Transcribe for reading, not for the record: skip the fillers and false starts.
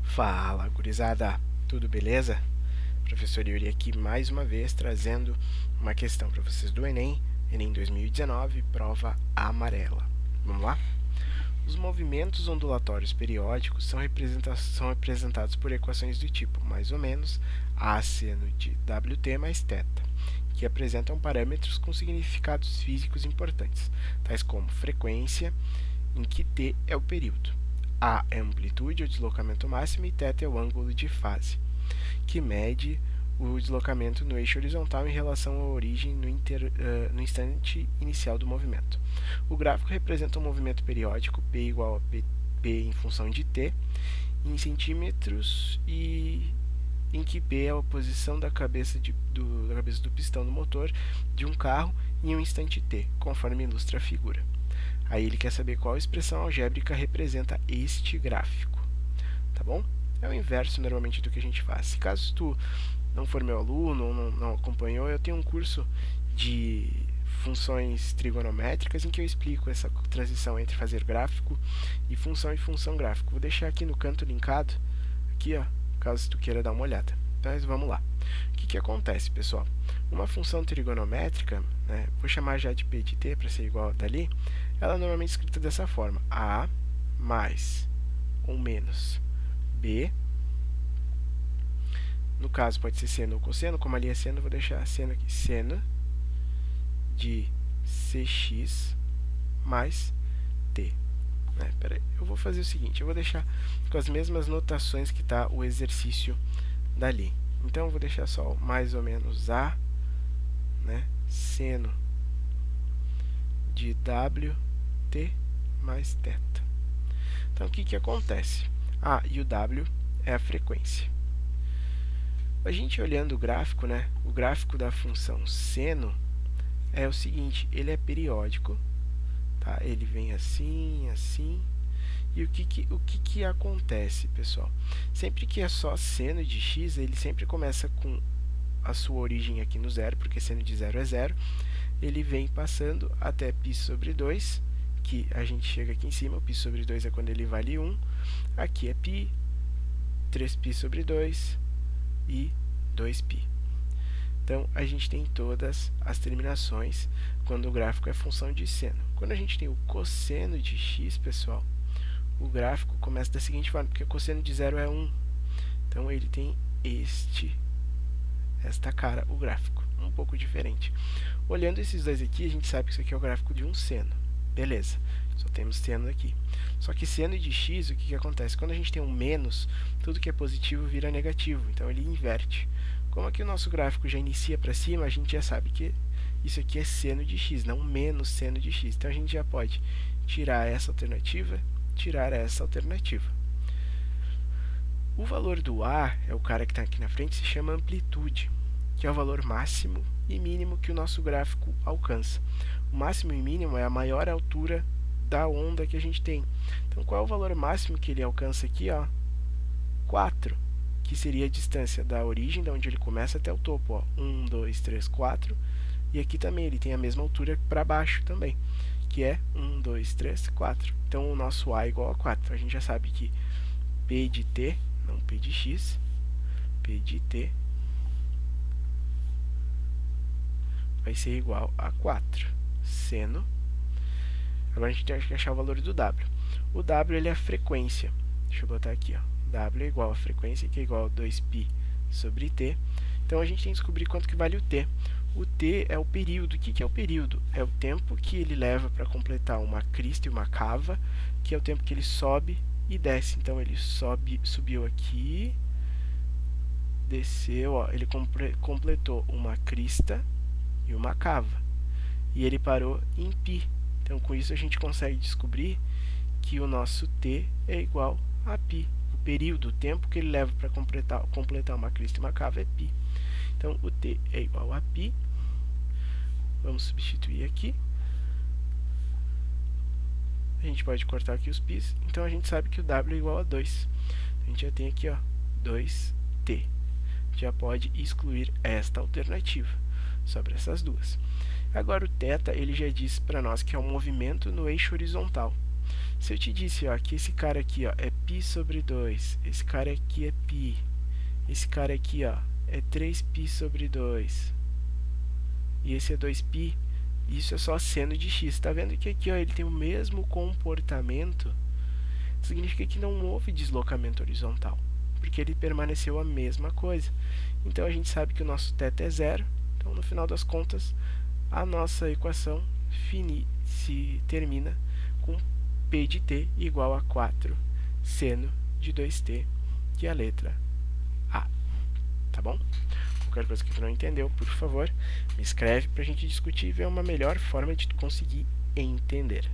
Fala, gurizada! Tudo beleza? Professor Yuri aqui mais uma vez trazendo uma questão para vocês do Enem 2019, prova amarela. Vamos lá? Os movimentos ondulatórios periódicos são representados por equações do tipo, mais ou menos, A seno de Wt mais θ, que apresentam parâmetros com significados físicos importantes, tais como frequência, em que t é o período. A é a amplitude, o deslocamento máximo, e θ é o ângulo de fase, que mede o deslocamento no eixo horizontal em relação à origem no instante inicial do movimento. O gráfico representa um movimento periódico, P igual a P em função de t, em centímetros, e em que P é a posição da cabeça do pistão do motor de um carro em um instante t, conforme ilustra a figura. Aí ele quer saber qual expressão algébrica representa este gráfico, tá bom? É o inverso normalmente do que a gente faz. Se caso tu não for meu aluno ou não acompanhou, eu tenho um curso de funções trigonométricas em que eu explico essa transição entre fazer gráfico e função gráfico. Vou deixar aqui no canto linkado, aqui ó, caso tu queira dar uma olhada. Mas vamos lá. O que acontece, pessoal? Uma função trigonométrica, né, vou chamar já de P de t para ser igual a dali, ela é normalmente escrita dessa forma: A mais ou menos B. No caso pode ser seno ou cosseno, como ali é seno, vou deixar seno aqui, seno de cx mais t. Peraí, eu vou fazer o seguinte, eu vou deixar com as mesmas notações que está o exercício dali. Então eu vou deixar só mais ou menos A, né, seno de Wt mais θ. Então o que acontece? A e o W é a frequência. A gente olhando o gráfico, né, o gráfico da função seno é o seguinte, ele é periódico, tá? Ele vem assim, assim. E o que acontece, pessoal? Sempre que é só seno de x, ele sempre começa com a sua origem aqui no zero, porque seno de zero é zero. Ele vem passando até π sobre 2, que a gente chega aqui em cima, o π sobre 2 é quando ele vale 1. Aqui é π, 3π sobre 2 e 2π. Então, a gente tem todas as terminações quando o gráfico é função de seno. Quando a gente tem o cosseno de x, pessoal, o gráfico começa da seguinte forma, porque o cosseno de zero é 1. Então, ele tem esta cara, o gráfico, um pouco diferente. Olhando esses dois aqui, a gente sabe que isso aqui é o gráfico de um seno. Beleza, só temos seno aqui. Só que seno de x, o que acontece? Quando a gente tem um menos, tudo que é positivo vira negativo, então ele inverte. Como aqui o nosso gráfico já inicia para cima, a gente já sabe que isso aqui é seno de x, não menos seno de x. Então a gente já pode tirar essa alternativa, tirar essa alternativa. O valor do A, é o cara que está aqui na frente, se chama amplitude, que é o valor máximo e mínimo que o nosso gráfico alcança. O máximo e mínimo é a maior altura da onda que a gente tem. Então, qual é o valor máximo que ele alcança aqui? Ó? 4, que seria a distância da origem, de onde ele começa até o topo. Ó. 1, 2, 3, 4. E aqui também ele tem a mesma altura para baixo também, que é 1, 2, 3, 4. Então, o nosso A é igual a 4. Então, a gente já sabe que P de t, não P de x, P de t vai ser igual a 4. Seno. Agora a gente tem que achar o valor do W. O W ele é a frequência. Deixa eu botar aqui. Ó. W é igual a frequência, que é igual a 2π sobre t. Então a gente tem que descobrir quanto que vale o t. O t é o período. O que é o período? É o tempo que ele leva para completar uma crista e uma cava, que é o tempo que ele sobe e desce. Então ele subiu aqui, desceu, ó, ele completou uma crista e uma cava. E ele parou em π. Então, com isso, a gente consegue descobrir que o nosso t é igual a π. O período, o tempo que ele leva para completar uma crista e uma cava é π. Então, o t é igual a π. Vamos substituir aqui. A gente pode cortar aqui os π's. Então, a gente sabe que o w é igual a 2. A gente já tem aqui, ó, 2t. Já pode excluir esta alternativa sobre essas duas. Agora o θ, ele já diz para nós que é um movimento no eixo horizontal. Se eu te disse, ó, que esse cara aqui, ó, é π sobre 2, esse cara aqui é π, esse cara aqui, ó, é 3π sobre 2, e esse é 2π, isso é só seno de x. Tá vendo que aqui, ó, ele tem o mesmo comportamento? Significa que não houve deslocamento horizontal, porque ele permaneceu a mesma coisa. Então a gente sabe que o nosso θ é zero. Então, no final das contas, a nossa equação se termina com P de t igual a 4 seno de 2t, que é a letra A. Tá bom? Qualquer coisa que tu não entendeu, por favor, me escreve para a gente discutir e ver uma melhor forma de tu conseguir entender.